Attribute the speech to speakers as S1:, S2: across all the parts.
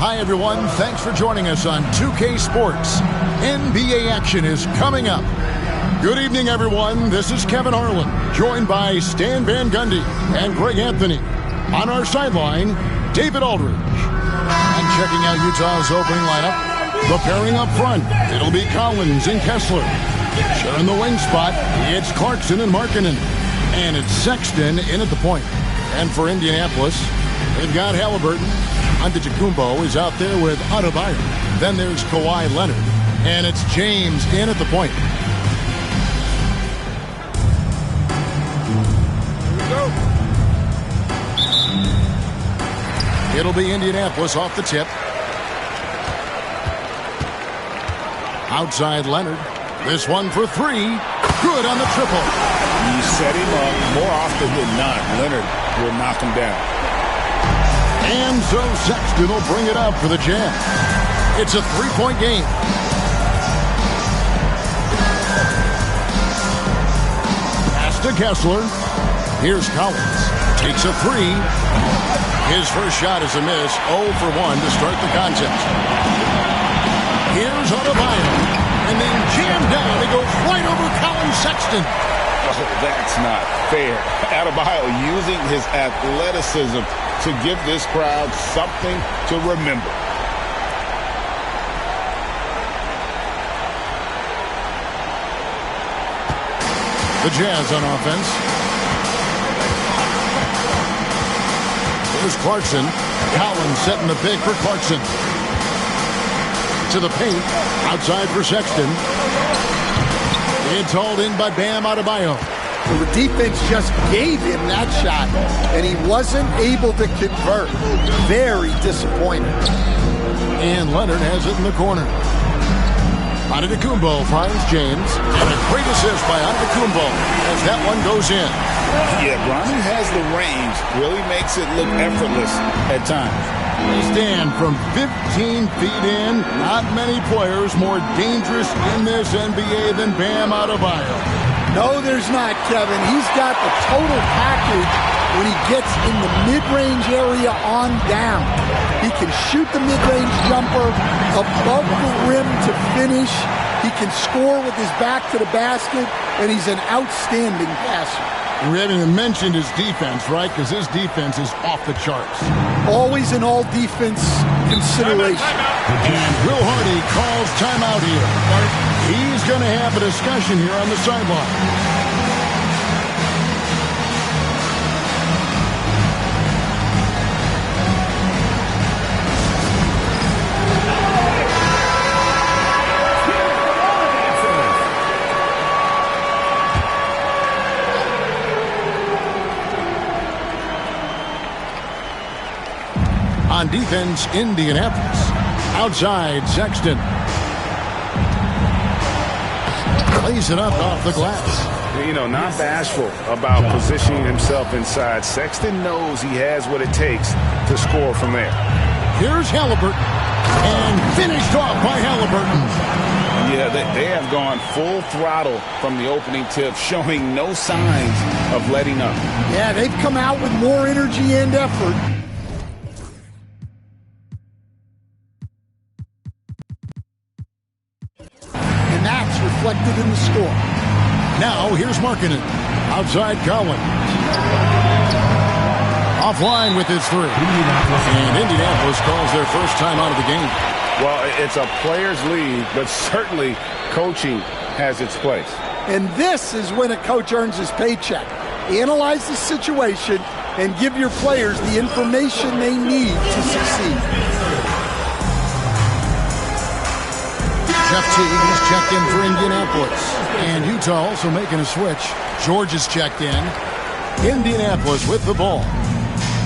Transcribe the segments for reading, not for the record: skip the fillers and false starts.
S1: Hi, everyone. Thanks for joining us on 2K Sports. NBA action is coming up. Good evening, everyone. This is Kevin Harlan, joined by Stan Van Gundy and Greg Anthony. On our sideline, David Aldridge. And checking out Utah's opening lineup, the pairing up front, it'll be Collins and Kessler. Sharing the wing spot, it's Clarkson and Markkanen. And it's Sexton in at the point. And for Indianapolis, they've got Halliburton. Antetokounmpo is out there with Adebayo. Then there's Kawhi Leonard. And it's James in at the point. Here we go. It'll be Indianapolis off the tip. Outside Leonard. This one for three. Good on the triple.
S2: You set him up more often than not. Leonard will knock him down.
S1: And so Sexton will bring it up for the Jazz. It's a three-point game. Pass to Kessler. Here's Collins. Takes a three. His first shot is a miss. 0 for 1 to start the contest. Here's Adebayo. And then jammed down. It goes right over Collins Sexton.
S2: Oh, that's not fair. Adebayo using his athleticism to give this crowd something to remember.
S1: The Jazz on offense. Here's Clarkson. Collins setting the pick for Clarkson. To the paint. Outside for Sexton. It's hauled in by Bam Adebayo.
S3: Well, the defense just gave him that shot, and he wasn't able to convert. Very disappointing.
S1: And Leonard has it in the corner. Antetokounmpo finds James, and a great assist by Antetokounmpo as that one goes in.
S2: Yeah, Bronny has the range. Really makes it look effortless at times.
S1: They stand from 15 feet in. Not many players more dangerous in this NBA than Bam Adebayo.
S3: No, there's not, Kevin. He's got the total package when he gets in the mid-range area on down. He can shoot the mid-range jumper above the rim to finish. He can score with his back to the basket, and he's an outstanding passer.
S1: We haven't even mentioned his defense, right? Because his defense is off the charts.
S3: Always an all-defense consideration.
S1: And Will Hardy calls timeout here. He's going to have a discussion here on the sideline. On defense, Indianapolis. Outside, Sexton. Plays it up off the glass.
S2: You know, not bashful about positioning himself inside. Sexton knows he has what it takes to score from there.
S1: Here's Halliburton. And finished off by Halliburton.
S2: Yeah, they have gone full throttle from the opening tip, showing no signs of letting up.
S3: Yeah, they've come out with more energy and effort. Reflected in the score.
S1: Now here's Markkanen. Outside Collins. Offline with his three. And Indianapolis calls their first time out of the game.
S2: Well, it's a players' league, but certainly coaching has its place.
S3: And this is when a coach earns his paycheck. Analyze the situation and give your players the information they need to succeed.
S1: Jeff Teague is checked in for Indianapolis. And Utah also making a switch. George is checked in. Indianapolis with the ball.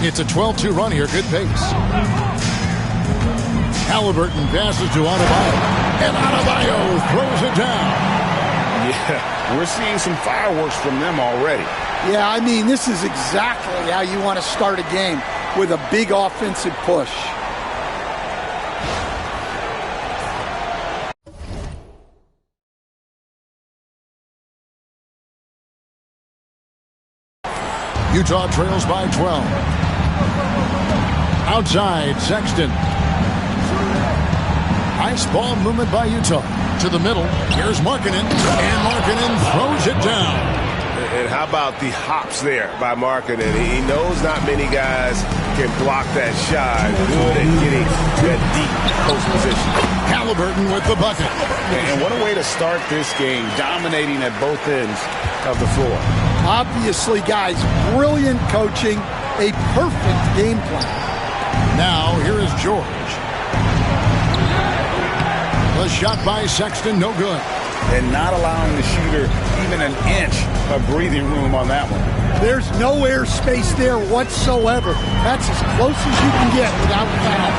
S1: It's a 12-2 run here. Good pace. Halliburton passes to Adebayo. And Adebayo throws it down.
S2: Yeah, we're seeing some fireworks from them already.
S3: Yeah, I mean, this is exactly how you want to start a game, with a big offensive push.
S1: Utah trails by 12. Outside, Sexton. Nice ball movement by Utah. To the middle. Here's Markkanen. And Markkanen throws it down.
S4: And how about the hops there by Markkanen? He knows not many guys can block that shot. Good at getting that deep post position.
S1: Halliburton with the bucket.
S2: And what a way to start this game, dominating at both ends of the floor.
S3: Obviously, guys, brilliant coaching, a perfect game plan.
S1: Now, here is George. The shot by Sexton, no good.
S2: And not allowing the shooter even an inch of breathing room on that one.
S3: There's no air space there whatsoever. That's as close as you can get without foul.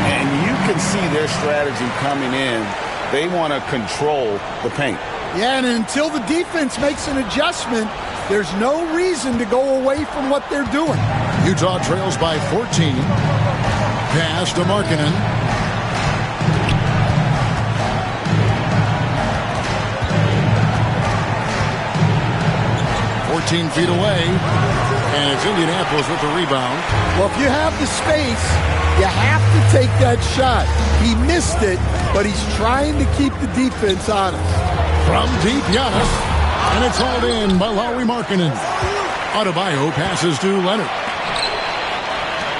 S2: And you can see their strategy coming in. They want to control the paint.
S3: Yeah, and until the defense makes an adjustment, there's no reason to go away from what they're doing.
S1: Utah trails by 14. Pass to Markkanen. 14 feet away, and it's Indianapolis with the rebound.
S3: Well, if you have the space, you have to take that shot. He missed it, but he's trying to keep the defense honest.
S1: From deep, Giannis, and it's hauled in by Lauri Markkanen. Adebayo passes to Leonard.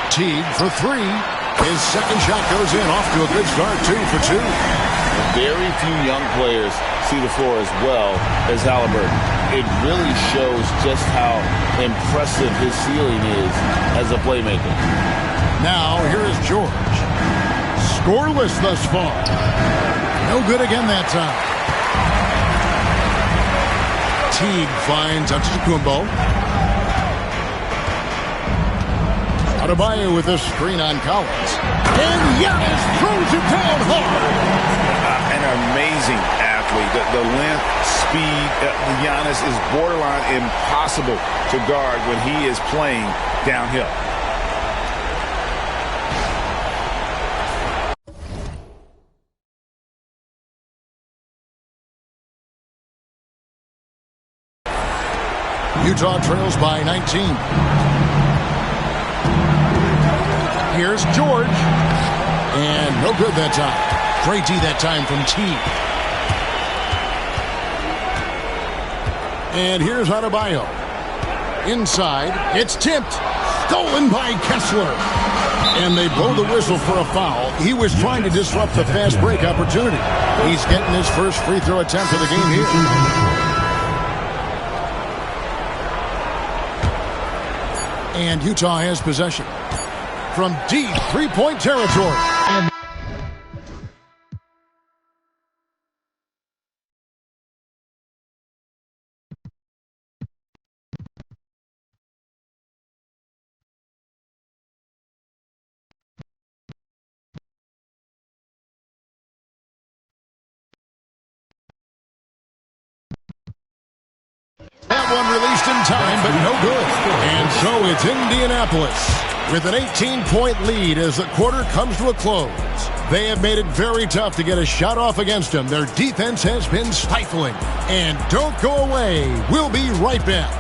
S1: Teague for three. His second shot goes in, off to a good start, 2 for 2.
S2: Very few young players see the floor as well as Halliburton. It really shows just how impressive his ceiling is as a playmaker.
S1: Now, here is George. Scoreless thus far. No good again that time. Teague finds Antetokounmpo. Adebayo with a screen on Collins. And Giannis throws it down hard.
S2: An amazing athlete. The length, speed. Giannis is borderline impossible to guard when he is playing downhill.
S1: Utah trails by 19. Here's George. And no good that time. Great D that time from Teague. And here's Adebayo. Inside. It's tipped. Stolen by Kessler. And they blow the whistle for a foul. He was trying to disrupt the fast break opportunity. He's getting his first free throw attempt of the game here. And Utah has possession from deep three-point territory. That one released in time, but no good. And so it's Indianapolis with an 18-point lead as the quarter comes to a close. They have made it very tough to get a shot off against them. Their defense has been stifling. And don't go away. We'll be right back.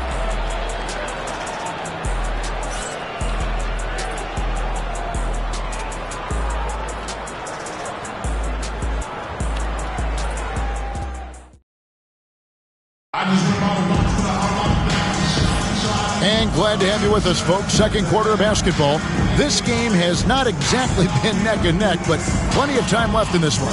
S1: And glad to have you with us, folks. Second quarter of basketball. This game has not exactly been neck and neck, but plenty of time left in this one.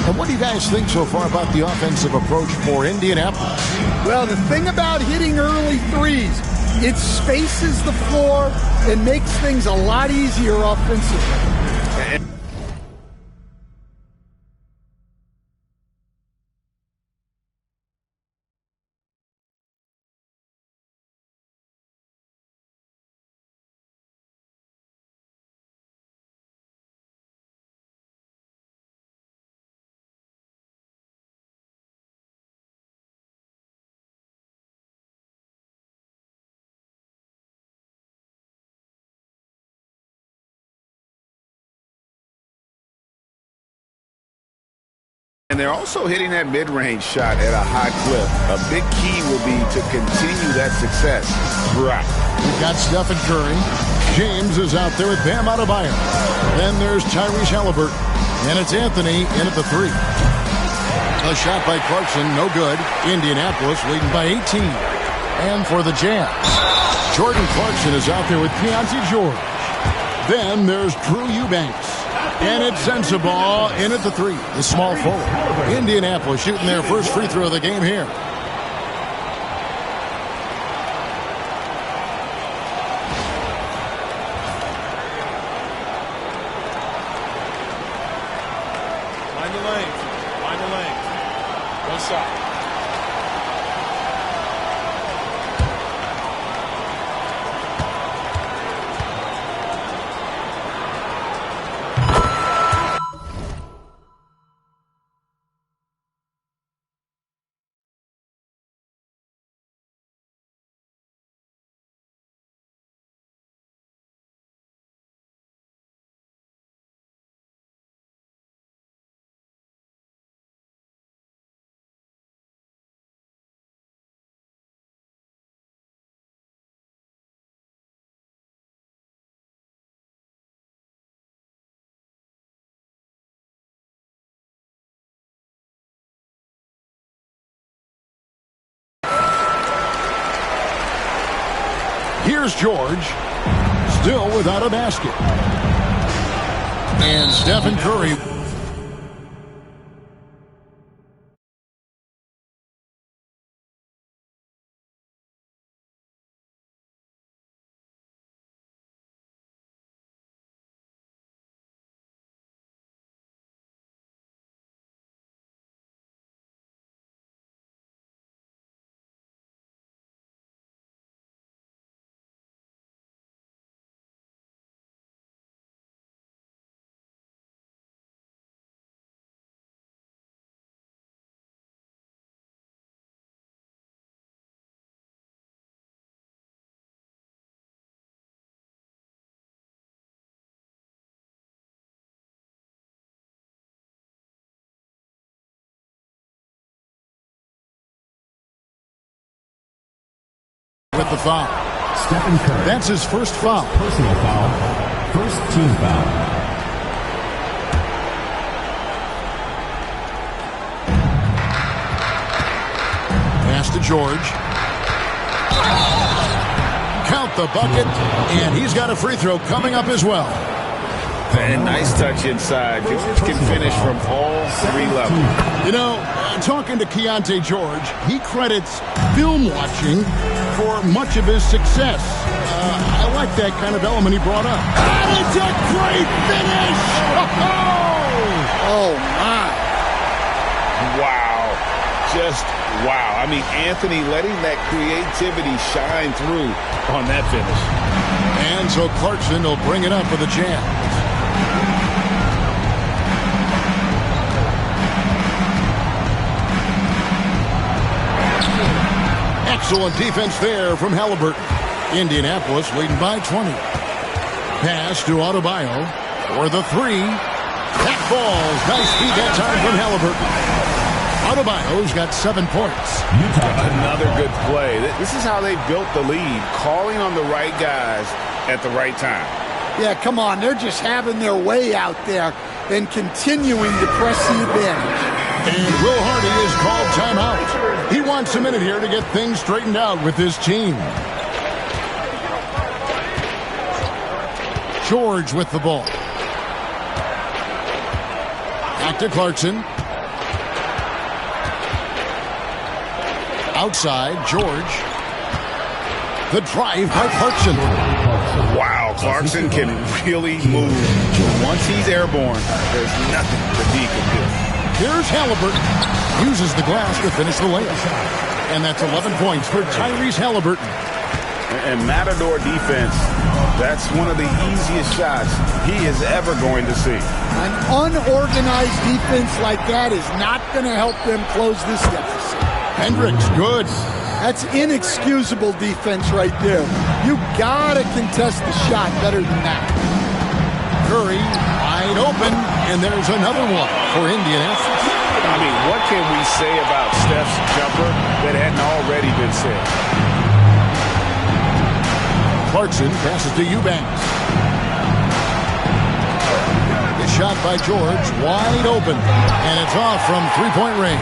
S1: And what do you guys think so far about the offensive approach for Indianapolis?
S3: Well, the thing about hitting early threes, it spaces the floor and makes things a lot easier offensively.
S2: And they're also hitting that mid-range shot at a high clip. A big key will be to continue that success throughout.
S1: We've got Stephen Curry. James is out there with Bam Adebayo. Then there's Tyrese Halliburton. And it's Anthony in at the 3. A shot by Clarkson, no good. Indianapolis leading by 18. And for the Jazz, Jordan Clarkson is out there with Keontae George. Then there's Drew Eubanks. And it's Sensabaugh in at the 3, the small forward. Indianapolis shooting their first free throw of the game here.
S5: Find the lane. Find the lane. One shot.
S1: Here's George, still without a basket. And Stephen Curry. With the foul.
S6: Stephen Curry.
S1: That's his first foul.
S6: Personal foul. First team foul.
S1: Pass to George. Count the bucket, and he's got a free throw coming up as well.
S2: And nice touch inside. George can finish from all 3 levels.
S1: You know, talking to Keontae George, he credits film watching for much of his success. I like that kind of element he brought up. And it's a great finish!
S3: Oh, my.
S2: Wow. Just wow. I mean, Anthony letting that creativity shine through on that finish.
S1: And so Clarkson will bring it up for the Jazz. Excellent defense there from Halliburton. Indianapolis leading by 20. Pass to Adebayo for the 3. That falls. Nice feed that time from Halliburton. Adebayo's got 7 points.
S2: Another good play. This is how they built the lead, calling on the right guys at the right time.
S3: Yeah, come on. They're just having their way out there and continuing to press the advantage.
S1: And Will Hardy is called timeout. He wants a minute here to get things straightened out with his team. George with the ball. Back to Clarkson. Outside, George. The drive by Clarkson.
S2: Wow, Clarkson can really move. Once he's airborne, there's nothing the D can do.
S1: Here's Halliburton. Uses the glass to finish the layup. And that's 11 points for Tyrese Halliburton.
S2: And Matador defense, that's one of the easiest shots he is ever going to see.
S3: An unorganized defense like that is not going to help them close this deficit.
S1: Hendricks, good.
S3: That's inexcusable defense right there. You got to contest the shot better than that.
S1: Curry wide open, and there's another one for Indianapolis.
S2: I mean, what can we say about Steph's jumper that hadn't already been said? Clarkson
S1: passes to Eubanks. The shot by George, wide open, and it's off from three-point range.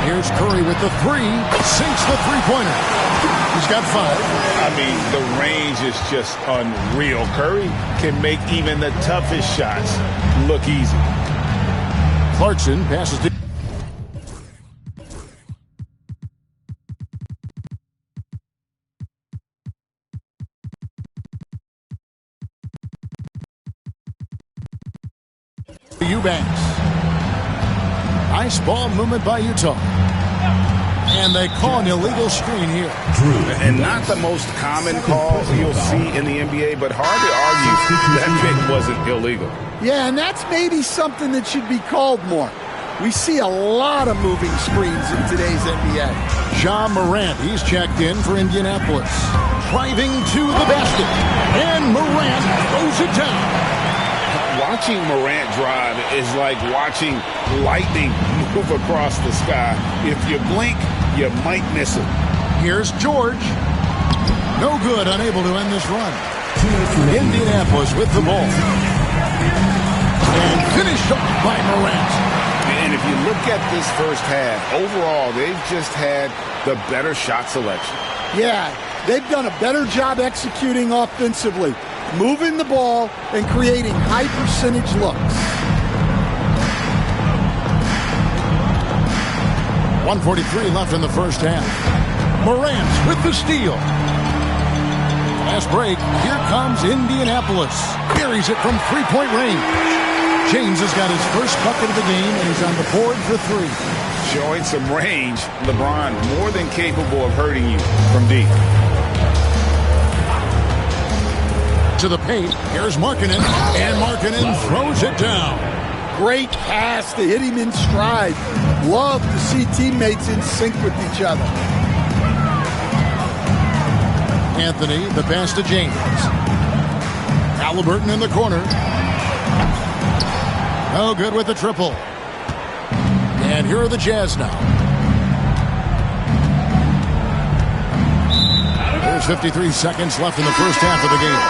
S1: Here's Curry with the three, sinks the three-pointer. He's got 5.
S7: I mean, the range is just unreal. Curry can make even the toughest shots look easy.
S1: Clarkson passes to Eubanks. Nice ball movement by Utah. And they call an illegal screen here.
S7: And not the most common call you'll see in the NBA, but hard to argue that pick wasn't illegal.
S3: Yeah, and that's maybe something that should be called more. We see a lot of moving screens in today's NBA.
S1: Ja Morant, he's checked in for Indianapolis. Driving to the basket. And Morant throws it down.
S7: Watching Morant drive is like watching lightning move across the sky. If you blink, you might miss it.
S1: Here's George. No good, unable to end this run. Indianapolis with the ball. And finished off by Morant.
S7: And if you look at this first half, overall, they've just had the better shot selection.
S3: Yeah, they've done a better job executing offensively, moving the ball and creating high percentage looks.
S1: 1:43 left in the first half. Morant with the steal. Last break, here comes Indianapolis. Buries it from three-point range. James has got his first bucket of the game, and he's on the board for 3.
S7: Showing some range, LeBron more than capable of hurting you from deep.
S1: To the paint, here's Markkanen, and Markkanen throws it down.
S3: Great pass to hit him in stride. Love to see teammates in sync with each other.
S1: Anthony, the pass to James. Halliburton in the corner. No good with the triple. And here are the Jazz now. There's 53 seconds left in the first half of the game.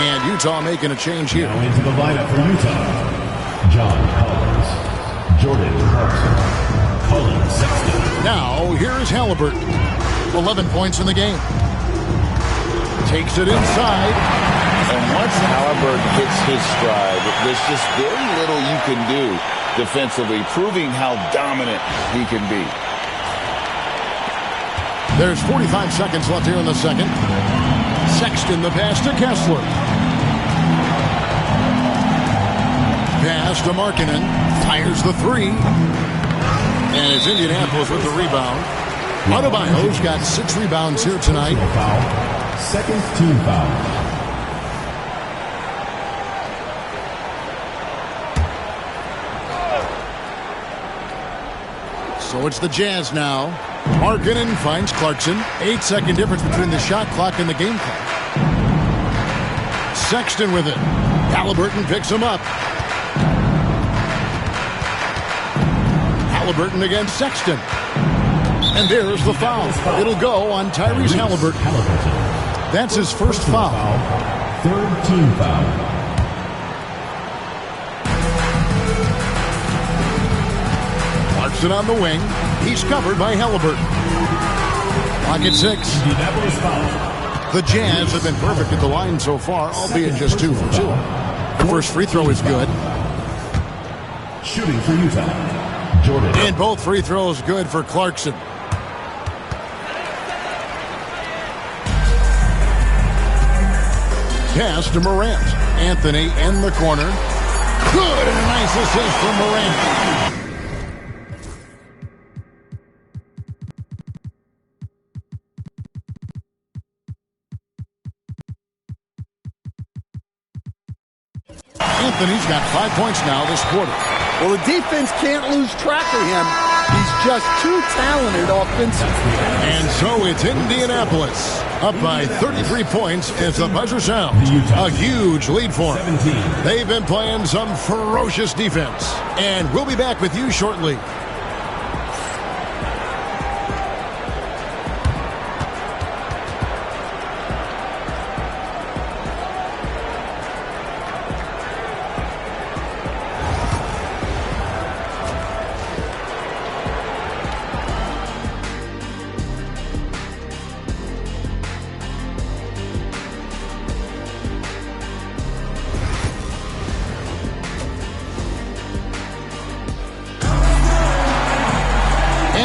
S1: And Utah making a change here.
S6: Now into the lineup for Utah. John Collins, Jordan Clarkson, Colin Sexton.
S1: Now, here's Halliburton. 11 points in the game. Takes it inside.
S2: And once Halliburton hits his stride, there's just very little you can do defensively, proving how dominant he can be.
S1: There's 45 seconds left here in the second. Sexton, the pass to Kessler. Pass to Markkanen. Fires the 3. And it's Indianapolis with the rebound. Adebayo's got 6 rebounds here tonight.
S6: Second team foul.
S1: So it's the Jazz now. Markkanen finds Clarkson. 8-second difference between the shot clock and the game clock. Sexton with it. Halliburton picks him up. Halliburton against Sexton. And there's the foul. It'll go on Tyrese Halliburton. That's his first foul.
S6: Third team foul.
S1: Clarkson on the wing. He's covered by Halliburton. Clock at 6. The Jazz have been perfect at the line so far, albeit just 2 for 2. The first free throw is good.
S6: Shooting for Utah, Jordan.
S1: And both free throws good for Clarkson. Pass to Morant. Anthony in the corner. Good, and a nice assist from Morant. Anthony's got 5 points now this quarter.
S3: Well, the defense can't lose track of him. He's just too talented offensively.
S1: And so it's Indianapolis up by 33 points as the buzzer sounds. A huge lead for them. They've been playing some ferocious defense. And we'll be back with you shortly.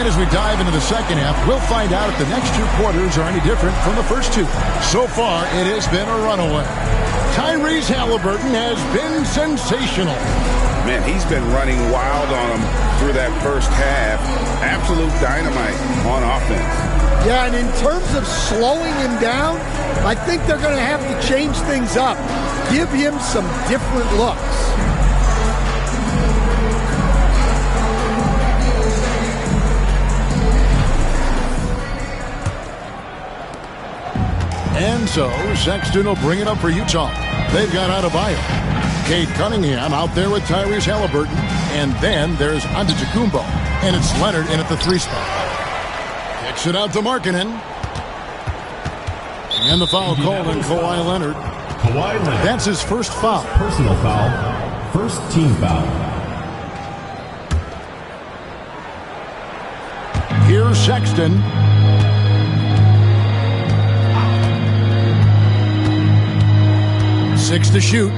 S1: And as we dive into the second half, we'll find out if the next two quarters are any different from the first two. So far, it has been a runaway. Tyrese Halliburton has been sensational.
S7: Man, he's been running wild on him through that first half. Absolute dynamite on offense.
S3: Yeah, and in terms of slowing him down, I think they're going to have to change things up. Give him some different looks.
S1: And so, Sexton will bring it up for Utah. They've got Adebayo. Cade Cunningham out there with Tyrese Halliburton. And then there's Antetokounmpo. And it's Leonard in at the 3 spot. Kicks it out to Markkanen. And the foul called on Kawhi Leonard.
S6: Kawhi Leonard.
S1: That's his first foul.
S6: Personal foul. First team foul.
S1: Here's Sexton. Six to shoot.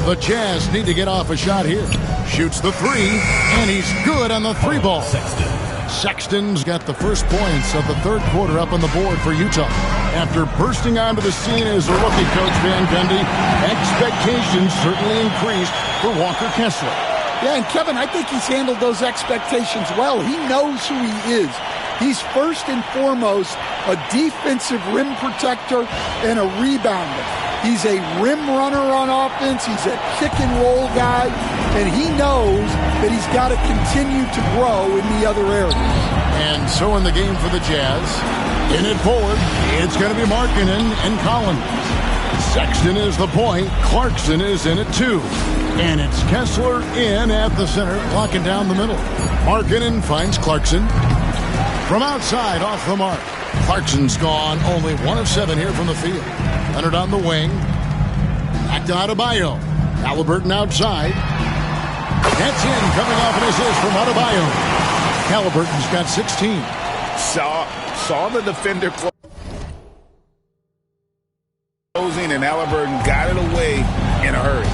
S1: The Jazz need to get off a shot here. Shoots the 3, and he's good on the 3 ball. Sexton's got the first points of the third quarter up on the board for Utah. After bursting onto the scene as a rookie, Coach Van Gundy, expectations certainly increased for Walker Kessler.
S3: Yeah, and Kevin, I think he's handled those expectations well. He knows who he is. He's first and foremost a defensive rim protector and a rebounder. He's a rim runner on offense. He's a pick-and-roll guy, and he knows that he's got to continue to grow in the other areas.
S1: And so in the game for the Jazz, in it forward, it's going to be Markkanen and Collins. Sexton is the point. Clarkson is in at 2. And it's Kessler in at the center, locking down the middle. Markkanen finds Clarkson. From outside, off the mark. Clarkson's gone only 1 of 7 here from the field. Leonard on the wing. Back to Adebayo. Halliburton outside. That's in, coming off an assist from Adebayo. Halliburton's got 16.
S7: Saw the defender closing, and Halliburton got it away in a hurry.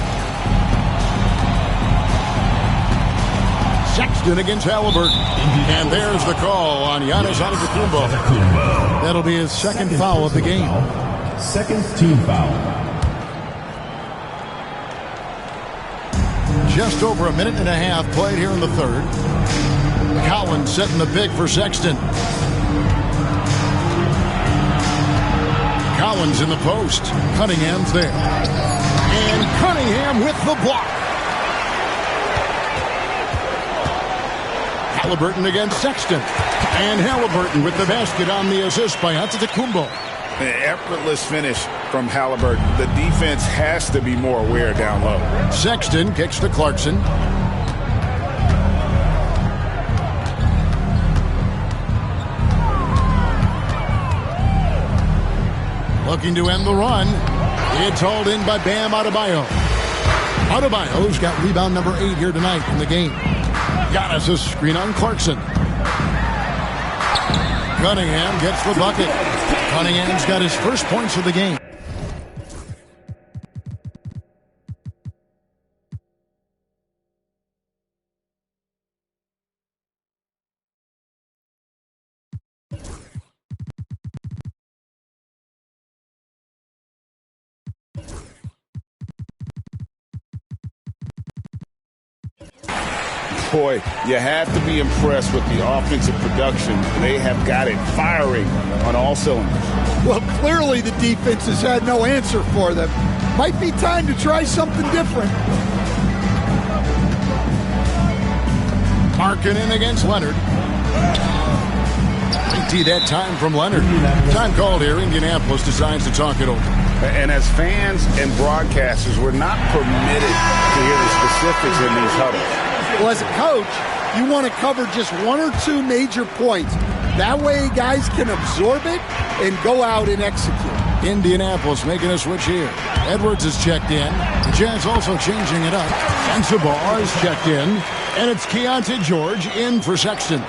S1: Sexton against Halliburton. And there's the call on Giannis Antetokounmpo. That'll be his second foul of the game.
S6: Second team foul.
S1: Just over a minute and a half played here in the third. Collins setting the pick for Sexton. Collins in the post. Cunningham's there. And Cunningham with the block. Halliburton against Sexton. And Halliburton with the basket on the assist by Antetokounmpo.
S7: An effortless finish from Halliburton. The defense has to be more aware down low.
S1: Sexton kicks to Clarkson. Looking to end the run. It's hauled in by Bam Adebayo. Adebayo's got rebound number 8 here tonight in the game. Giannis a screen on Clarkson. Cunningham gets the bucket. Cunningham's got his first points of the game.
S7: Boy, you have to be impressed with the offensive production. They have got it firing on all cylinders.
S3: Well, clearly the defense has had no answer for them. Might be time to try something different.
S1: Markkanen against Leonard. Empty that time from Leonard. Time called here. Indianapolis decides to talk it over.
S7: And as fans and broadcasters, we're not permitted to hear the specifics in these huddles.
S3: Well, as a coach, you want to cover just 1 or 2 major points. That way guys can absorb it and go out and execute.
S1: Indianapolis making a switch here. Edwards is checked in. The Jazz also changing it up. Sensabaugh is checked in. And it's Keontae George in for Sexton.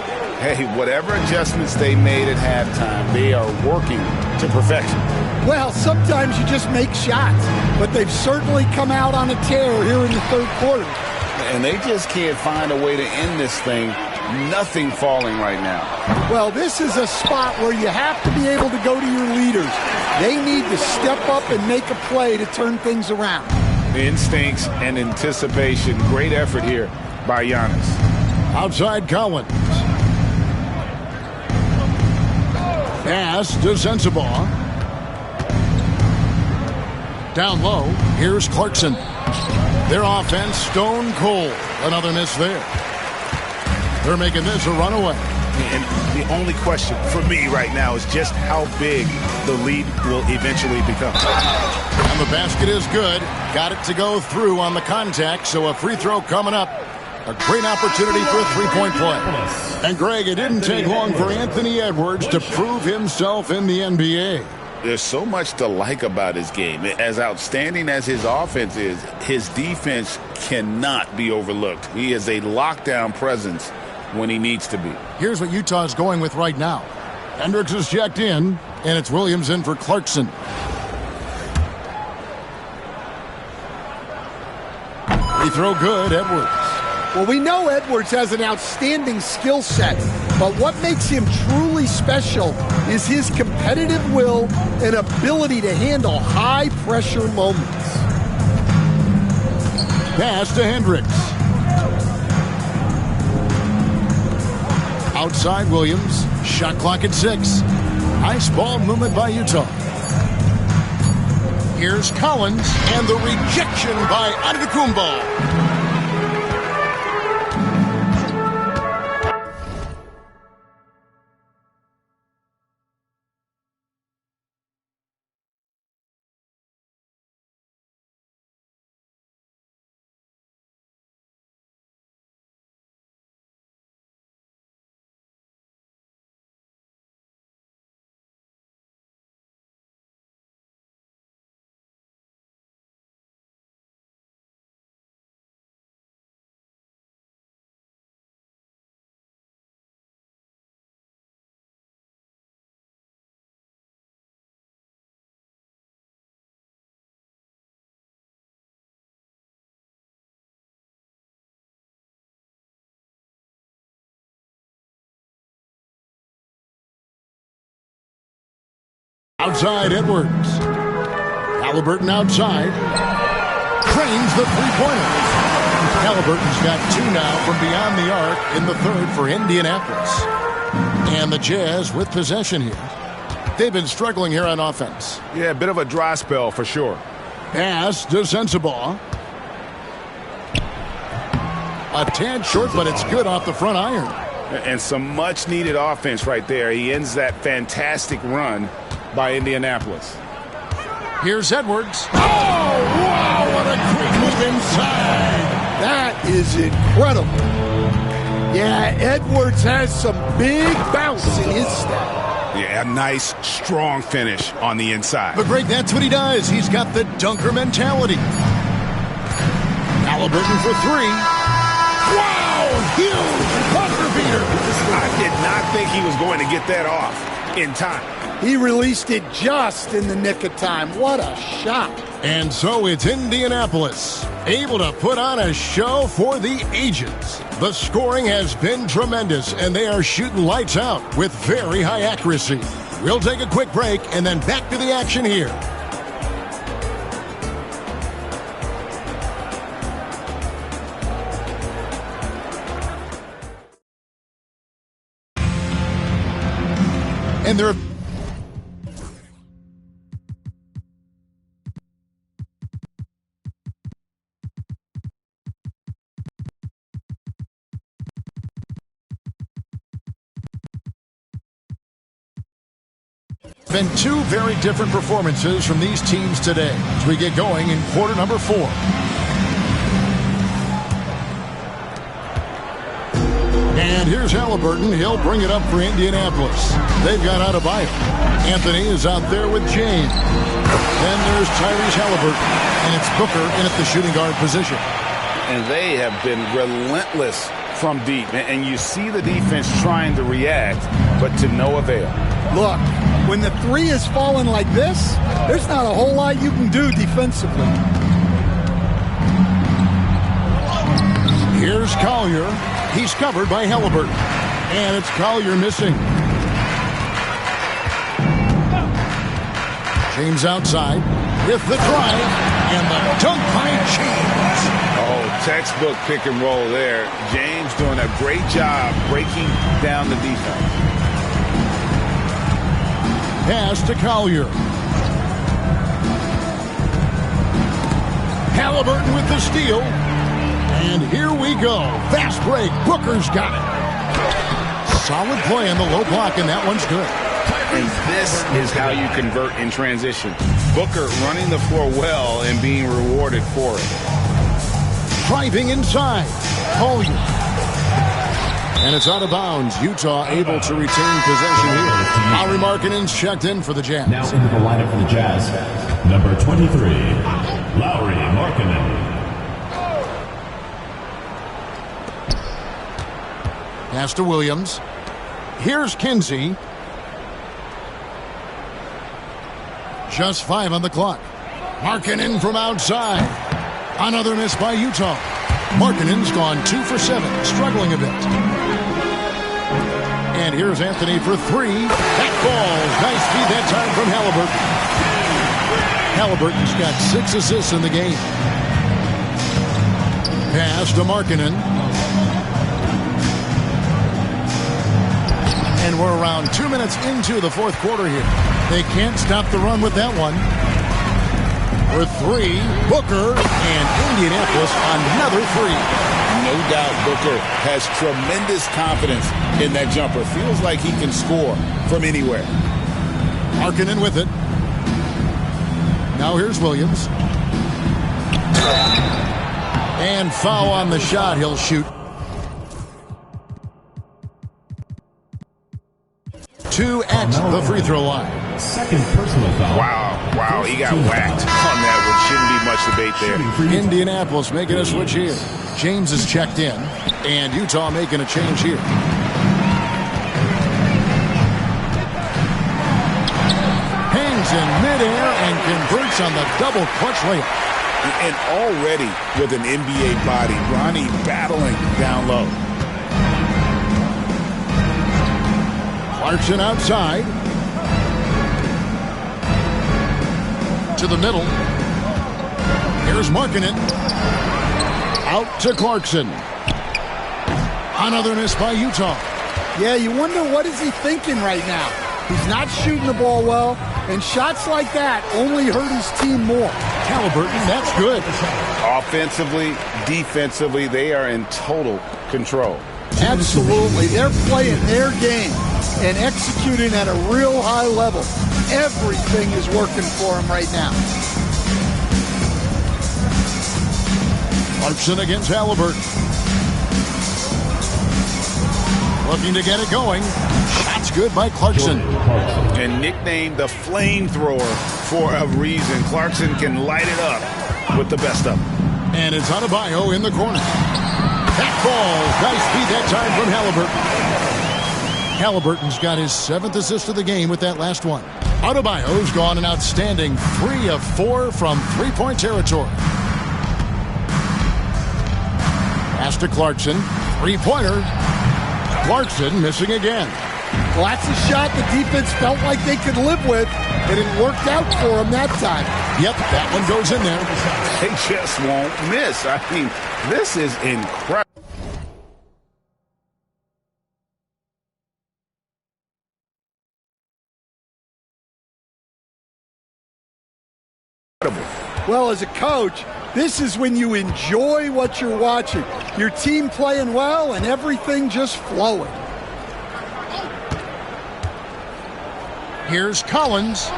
S7: Hey, whatever adjustments they made at halftime, they are working to perfection.
S3: Well, sometimes you just make shots, but they've certainly come out on a tear here in the third quarter.
S2: And they just can't find a way to end this thing. Nothing falling right now.
S3: Well, this is a spot where you have to be able to go to your leaders. They need to step up and make a play to turn things around.
S7: Instincts and anticipation. Great effort here by Giannis.
S1: Outside Collins. Pass to Sensabaugh. Down low, here's Clarkson. Their offense stone cold. Another miss there. They're making this a runaway.
S7: And the only question for me right now is just how big the lead will eventually become.
S1: And the basket is good. Got it to go through on the contact, so a free throw coming up. A great opportunity for a three-point play. And, Greg, it didn't take long for Anthony Edwards to prove himself in the NBA.
S7: There's so much to like about his game. As outstanding as his offense is, his defense cannot be overlooked. He is a lockdown presence when he needs to be.
S1: Here's what Utah is going with right now. Hendricks is checked in, and it's Williams in for Clarkson. Free throw good, Edwards.
S3: Well, we know Edwards has an outstanding skill set, but what makes him truly special is his competitive will and ability to handle high-pressure moments.
S1: Pass to Hendricks. Outside Williams, shot clock at 6. Nice ball movement by Utah. Here's Collins, and the rejection by Antetokounmpo. Outside Edwards. Halliburton outside. Trains the three-pointer. Halliburton's got 2 now from beyond the arc in the third for Indianapolis. And the Jazz with possession here. They've been struggling here on offense.
S7: Yeah, a bit of a dry spell for sure.
S1: Pass to Sensabaugh. A tad short, but it's good off the front iron.
S7: And some much-needed offense right there. He ends that fantastic run by Indianapolis.
S1: Here's Edwards. Oh, wow, what a quick move inside.
S3: That is incredible. Yeah, Edwards has some big bounce in his step.
S7: Yeah, a nice, strong finish on the inside.
S1: But, Greg, that's what he does. He's got the dunker mentality. Halliburton for 3. Wow, huge buzzer beater.
S7: I did not think he was going to get that off in time.
S3: He released it just in the nick of time. What a shot.
S1: And so it's Indianapolis, able to put on a show for the ages. The scoring has been tremendous, and they are shooting lights out with very high accuracy. We'll take a quick break and then back to the action here. And they're been 2 very different performances from these teams today as we get going in quarter number 4. And here's Halliburton. He'll bring it up for Indianapolis. They've got Adebayo. Anthony is out there with James. Then there's Tyrese Halliburton. And it's Booker in at the shooting guard position.
S7: And they have been relentless from deep. And you see the defense trying to react, but to no avail.
S3: Look, when the 3 is falling like this, there's not a whole lot you can do defensively.
S1: Here's Collier. He's covered by Halliburton. And it's Collier missing. James outside with the drive and the dunk by James.
S7: Oh, textbook pick and roll there. James doing a great job breaking down the defense.
S1: Pass to Collier. Halliburton with the steal. And here we go. Fast break. Booker's got it. Solid play on the low block, and that one's good.
S7: And this is how you convert in transition. Booker running the floor well and being rewarded for it.
S1: Driving inside. Collier. And it's out of bounds. Utah able to retain possession here. Lauri Markkanen's checked in for the Jazz.
S6: Now into the lineup for the Jazz, number 23, Lauri Markkanen.
S1: Pass to Williams. Here's Kinsey. Just 5 on the clock. Markkanen from outside. Another miss by Utah. Markkanen's gone 2 for 7, struggling a bit. And here's Anthony for 3. That falls. Nice feed that time from Halliburton. Halliburton's got 6 assists in the game. Pass to Markkanen. And we're around 2 minutes into the fourth quarter here. They can't stop the run with that one. For 3, Booker, and Indianapolis another 3.
S7: No doubt Booker has tremendous confidence in that jumper. Feels like he can score from anywhere.
S1: Markkanen with it. Now here's Williams. And foul on the shot. He'll shoot. 2 at the free throw line.
S6: Second personal foul.
S4: Wow, he got whacked on that one. Shouldn't be much debate there.
S1: Indianapolis making a switch here. James is checked in, and Utah making a change here. Hangs in midair and converts on the double clutch layup.
S7: And already with an NBA body, Ronnie battling down low.
S1: Clarkson outside. To the middle. Here's Markkanen. Out to Clarkson. Another miss by Utah.
S3: Yeah, you wonder what is he thinking right now. He's not shooting the ball well, and shots like that only hurt his team more.
S1: Halliburton, that's good.
S7: Offensively, defensively, they are in total control.
S3: Absolutely. They're playing their game and executing at a real high level. Everything is working for them right now.
S1: Clarkson against Halliburton. Looking to get it going. Shot's good by Clarkson.
S7: And nicknamed the flamethrower for a reason. Clarkson can light it up with the best of them.
S1: And it's Adebayo in the corner. That falls. Nice feed that time from Halliburton. Halliburton's got his 7th assist of the game with that last one. Adebayo's gone an outstanding 3 of 4 from three-point territory. Pass to Clarkson. 3-pointer. Clarkson missing again.
S3: Well, that's a shot the defense felt like they could live with, and it worked out for them that time.
S1: Yep, that one goes in there.
S7: They just won't miss. I mean, this is incredible.
S3: Well, as a coach, this is when you enjoy what you're watching. Your team playing well and everything just flowing.
S1: Here's Collins.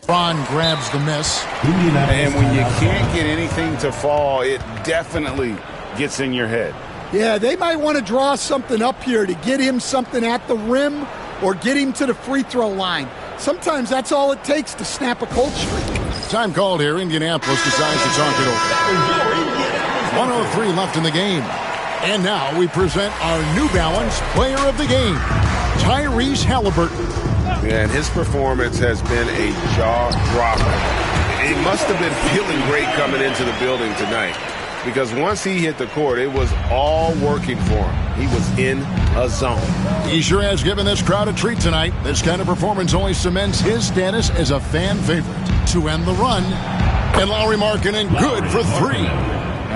S1: Ron grabs the miss.
S7: And when you can't get anything to fall, it definitely gets in your head.
S3: Yeah, they might want to draw something up here to get him something at the rim or get him to the free throw line. Sometimes that's all it takes to snap a cold streak.
S1: Time called here. Indianapolis decides to talk it over. 1:03 left in the game. And now we present our New Balance Player of the Game, Tyrese Halliburton.
S4: Yeah, and his performance has been a jaw-dropper. He must have been feeling great coming into the building tonight, because once he hit the court, it was all working for him. He was in a zone.
S1: He sure has given this crowd a treat tonight. This kind of performance only cements his status as a fan favorite. To end the run, and Lauri Markkanen good for 3.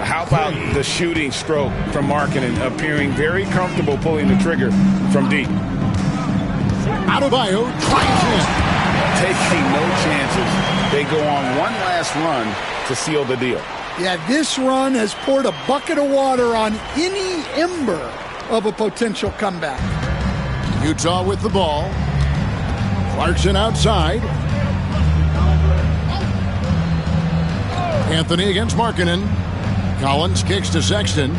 S7: How about the shooting stroke from Markkanen, appearing very comfortable pulling the trigger from deep.
S1: Adebayo tries in.
S7: Taking no chances. They go on one last run to seal the deal.
S3: Yeah, this run has poured a bucket of water on any ember of a potential comeback.
S1: Utah with the ball. Clarkson outside. Anthony against Markkanen. Collins kicks to Sexton.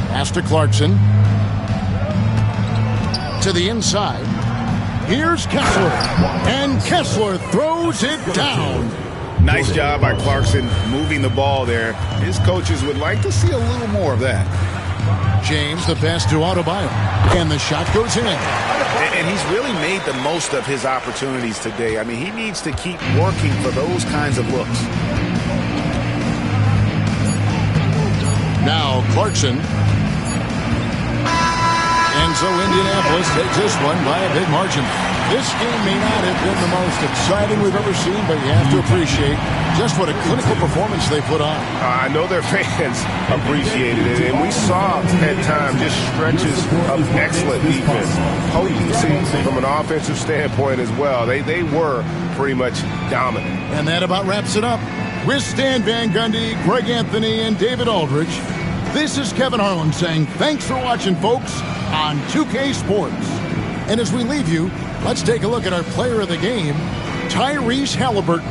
S1: Pass to Clarkson. To the inside. Here's Kessler. And Kessler throws it down.
S7: Nice job by Clarkson moving the ball there. His coaches would like to see a little more of that.
S1: James, the pass to Adebayo. And the shot goes in.
S7: And he's really made the most of his opportunities today. I mean, he needs to keep working for those kinds of looks.
S1: Now Clarkson. And so Indianapolis takes this one by a big margin. This game may not have been the most exciting we've ever seen, but you have to appreciate just what a clinical performance they put on.
S4: I know their fans appreciated it, and we saw at times just stretches of excellent defense. Potency from an offensive standpoint as well. They were pretty much dominant.
S1: And that about wraps it up. With Stan Van Gundy, Greg Anthony, and David Aldridge, this is Kevin Harlan saying thanks for watching, folks, on 2K Sports. And as we leave you, let's take a look at our player of the game, Tyrese Halliburton.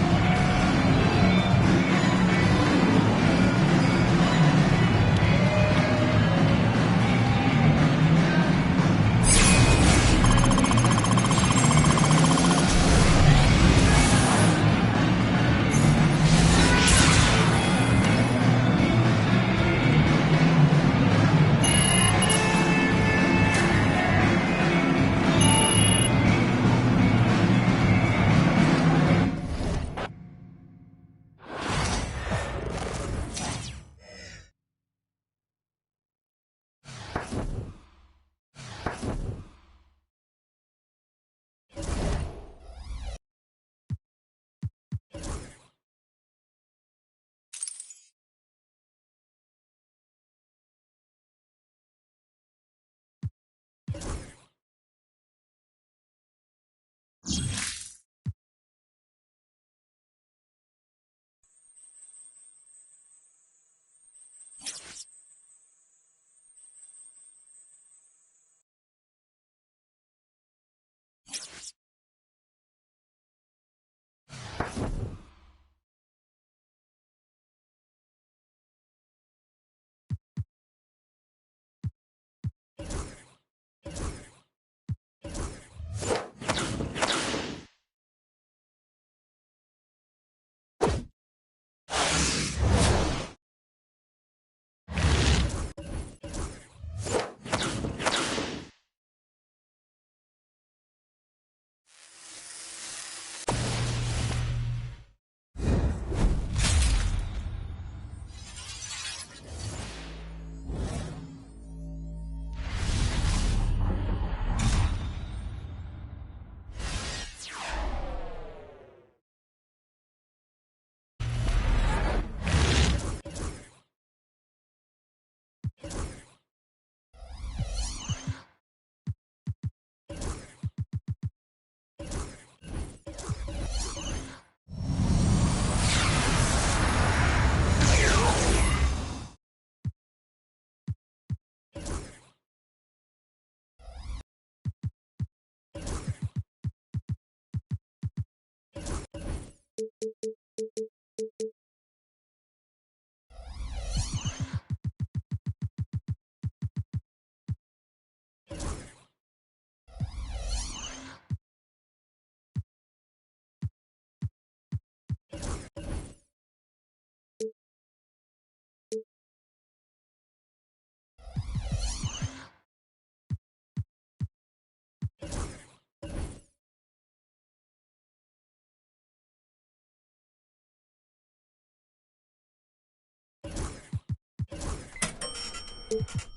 S1: Bye.